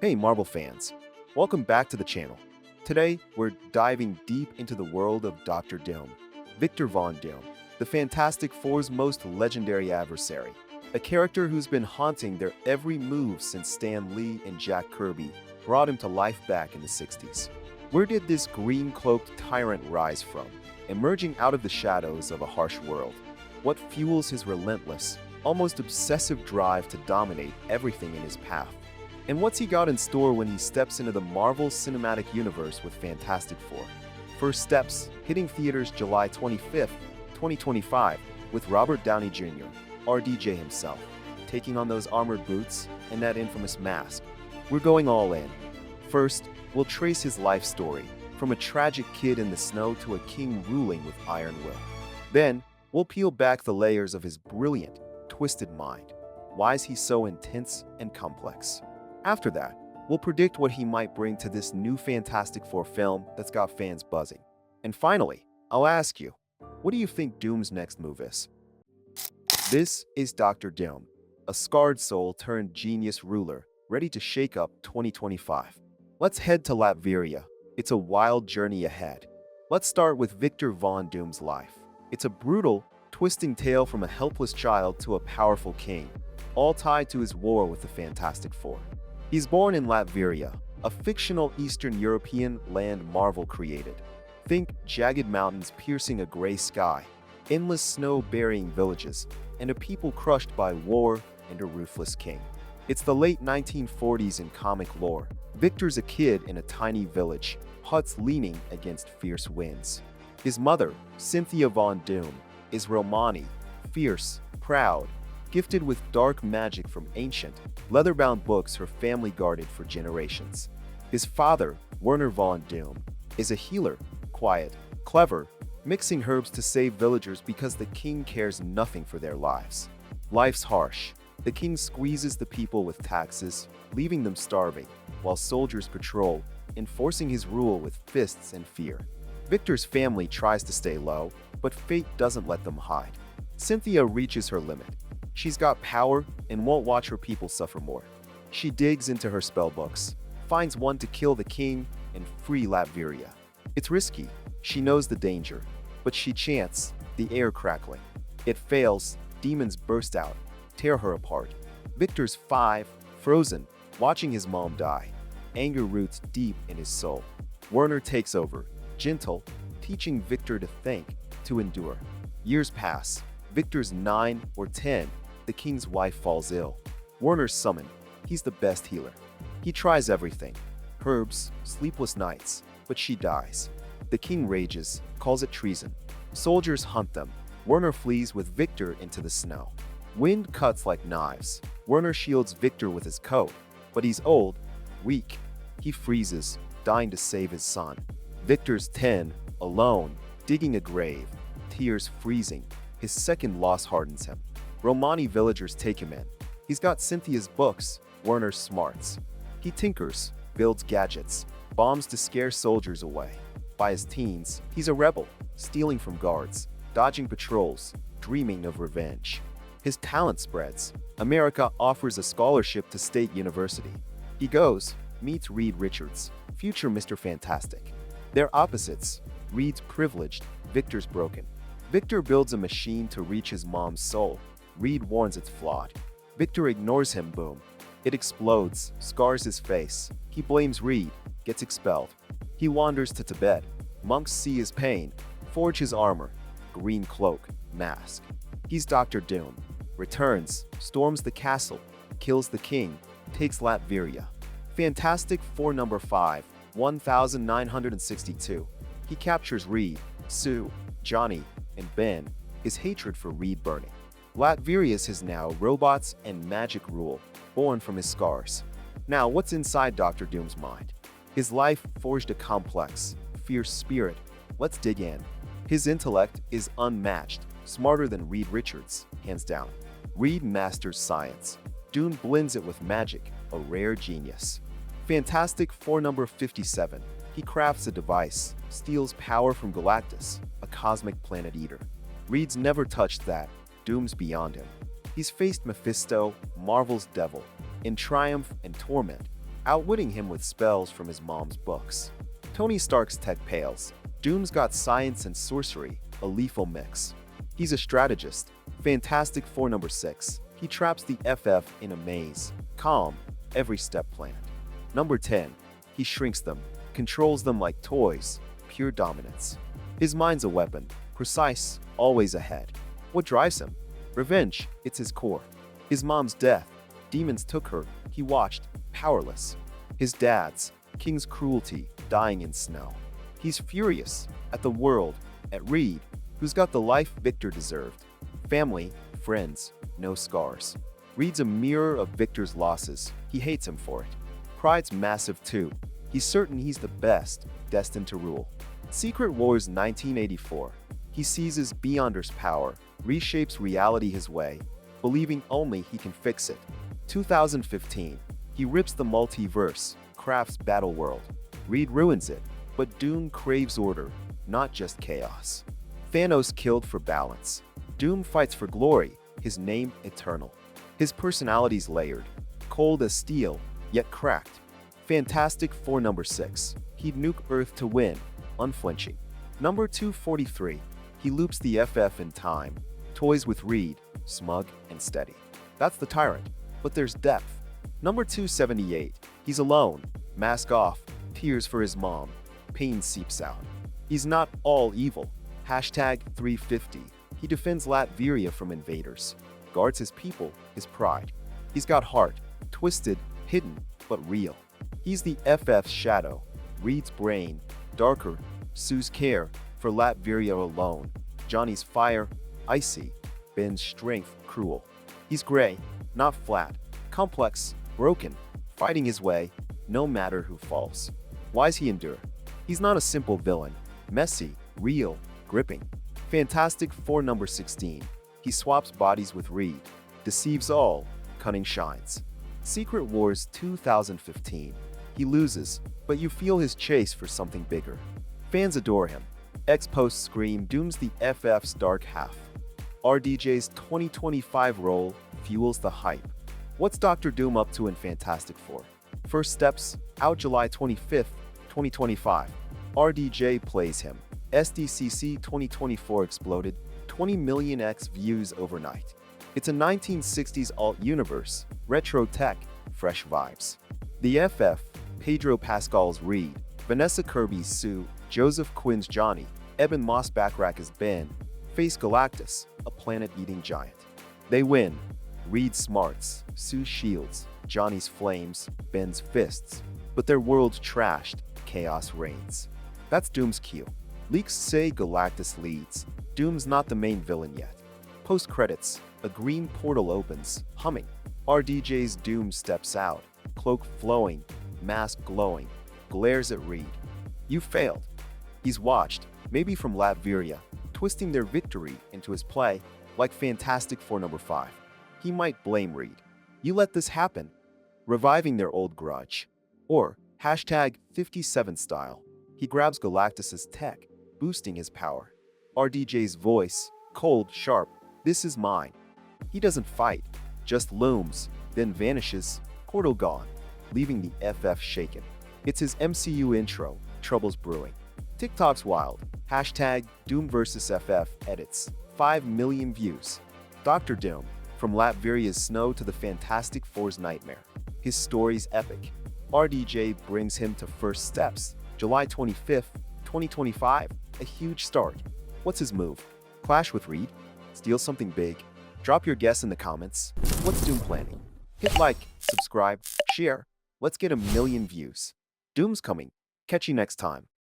Hey Marvel fans, welcome back to the channel. Today, we're diving deep into the world of Dr. Doom, Victor Von Doom, the Fantastic Four's most legendary adversary, a character who's been haunting their every move since Stan Lee and Jack Kirby brought him to life back in the 60s. Where did this green-cloaked tyrant rise from, emerging out of the shadows of a harsh world? What fuels his relentless, almost obsessive drive to dominate everything in his path? And what's he got in store when he steps into the Marvel Cinematic Universe with Fantastic Four? First Steps, hitting theaters July 25th, 2025, with Robert Downey Jr., RDJ himself, taking on those armored boots and that infamous mask. We're going all in. First, we'll trace his life story, from a tragic kid in the snow to a king ruling with iron will. Then, we'll peel back the layers of his brilliant, twisted mind. Why is he so intense and complex? After that, we'll predict what he might bring to this new Fantastic Four film that's got fans buzzing. And finally, I'll ask you, what do you think Doom's next move is? This is Dr. Doom, a scarred soul turned genius ruler, ready to shake up 2025. Let's head to Latveria. It's a wild journey ahead. Let's start with Victor Von Doom's life. It's a brutal, twisting tale from a helpless child to a powerful king, all tied to his war with the Fantastic Four. He's born in Latveria, a fictional Eastern European land Marvel created. Think jagged mountains piercing a gray sky, endless snow-burying villages, and a people crushed by war and a ruthless king. It's the late 1940s in comic lore. Victor's a kid in a tiny village, huts leaning against fierce winds. His mother, Cynthia Von Doom, is Romani, fierce, proud, gifted with dark magic from ancient, leather-bound books her family guarded for generations. His father, Werner Von Doom, is a healer, quiet, clever, mixing herbs to save villagers because the king cares nothing for their lives. Life's harsh. The king squeezes the people with taxes, leaving them starving, while soldiers patrol, enforcing his rule with fists and fear. Victor's family tries to stay low, but fate doesn't let them hide. Cynthia reaches her limit. She's got power and won't watch her people suffer more. She digs into her spellbooks, finds one to kill the king and free Latveria. It's risky. She knows the danger, but she chants, the air crackling. It fails, demons burst out, tear her apart. Victor's 5, frozen, watching his mom die. Anger roots deep in his soul. Werner takes over, gentle, teaching Victor to think, to endure. Years pass. Victor's 9 or 10. The king's wife falls ill. Werner's summoned. He's the best healer. He tries everything. Herbs, sleepless nights, but she dies. The king rages, calls it treason. Soldiers hunt them. Werner flees with Victor into the snow. Wind cuts like knives. Werner shields Victor with his coat, but he's old, weak. He freezes, dying to save his son. Victor's 10, alone, digging a grave, tears freezing. His second loss hardens him. Romani villagers take him in. He's got Cynthia's books, Werner's smarts. He tinkers, builds gadgets, bombs to scare soldiers away. By his teens, he's a rebel, stealing from guards, dodging patrols, dreaming of revenge. His talent spreads. America offers a scholarship to State University. He goes, meets Reed Richards, future Mr. Fantastic. They're opposites. Reed's privileged, Victor's broken. Victor builds a machine to reach his mom's soul. Reed warns it's flawed. Victor ignores him, boom. It explodes, scars his face. He blames Reed, gets expelled. He wanders to Tibet. Monks see his pain, forge his armor. Green cloak, mask. He's Dr. Doom. Returns, storms the castle, kills the king, takes Latveria. Fantastic Four number 5, 1962. He captures Reed, Sue, Johnny, and Ben. His hatred for Reed burning. Latveria is now robots and magic rule, born from his scars. Now, what's inside Dr. Doom's mind? His life forged a complex, fierce spirit. Let's dig in. His intellect is unmatched, smarter than Reed Richards, hands down. Reed masters science. Doom blends it with magic, a rare genius. Fantastic Four number 57. He crafts a device, steals power from Galactus, a cosmic planet eater. Reed's never touched that. Doom's beyond him. He's faced Mephisto, Marvel's devil, in triumph and torment. outwitting him with spells from his mom's books. Tony Stark's tech pales. Doom's got science and sorcery, a lethal mix. He's a strategist. Fantastic Four number 6. He traps the FF in a maze. Calm, every step planned. Number 10. He shrinks them, controls them like toys. Pure dominance. His mind's a weapon. Precise, always ahead. What drives him? Revenge, it's his core. His mom's death. Demons took her. He watched, powerless. His dad's, King's cruelty, dying in snow. He's furious at the world, at Reed, who's got the life Victor deserved. Family, friends, no scars. Reed's a mirror of Victor's losses. He hates him for it. Pride's massive too. He's certain he's the best, destined to rule. Secret Wars 1984. He seizes Beyonder's power, reshapes reality his way, believing only he can fix it. 2015. He rips the multiverse, crafts Battleworld. Reed ruins it, but Doom craves order, not just chaos. Thanos killed for balance. Doom fights for glory, his name eternal. His personality's layered, cold as steel, yet cracked. Fantastic Four number 6. He'd nuke Earth to win, unflinching. Number 243. He loops the FF in time, toys with Reed, smug and steady. That's the tyrant, but there's depth. Number 278. He's alone, mask off, tears for his mom, pain seeps out. He's not all evil. Hashtag 350. He defends Latveria from invaders, guards his people, his pride. He's got heart, twisted, hidden, but real. He's the FF's shadow, Reed's brain, darker, Sue's care, for Latveria alone. Johnny's fire, icy, Ben's strength, cruel. He's gray, not flat, complex, broken, fighting his way, no matter who falls. Why's he endure? He's not a simple villain, messy, real, gripping. Fantastic Four number 16. He swaps bodies with Reed, deceives all, cunning shines. Secret Wars 2015. He loses, but you feel his chase for something bigger. Fans adore him. Ex-posts scream Doom's the FF's dark half. RDJ's 2025 role fuels the hype. What's Dr. Doom up to in Fantastic Four? First steps, out July 25th, 2025. RDJ plays him. SDCC 2024 exploded, 20 million X views overnight. It's a 1960s alt-universe, retro tech, fresh vibes. The FF, Pedro Pascal's Reed, Vanessa Kirby's Sue, Joseph Quinn's Johnny, Eben Moss-Backrack as Ben, face Galactus, a planet-eating giant. They win. Reed smarts, Sue shields, Johnny's flames, Ben's fists. But their world's trashed, chaos reigns. That's Doom's cue. Leaks say Galactus leads. Doom's not the main villain yet. Post-credits, a green portal opens, humming. RDJ's Doom steps out, cloak flowing, mask glowing, glares at Reed. You failed. He's watched, maybe from Latveria, twisting their victory into his play, like Fantastic Four number 5. He might blame Reed. You let this happen, reviving their old grudge. Or, hashtag 57 style. He grabs Galactus's tech, boosting his power. RDJ's voice, cold, sharp, this is mine. He doesn't fight, just looms, then vanishes, portal gone, leaving the FF shaken. It's his MCU intro, troubles brewing. TikTok's wild, hashtag Doom vs FF edits, 5 million views. Dr. Doom, from Latveria's snow to the Fantastic Four's nightmare. His story's epic. RDJ brings him to First Steps, July 25th, 2025, a huge start. What's his move? Clash with Reed? Steal something big? Drop your guess in the comments. What's Doom planning? Hit like, subscribe, share. Let's get 1 million views. Doom's coming. Catch you next time.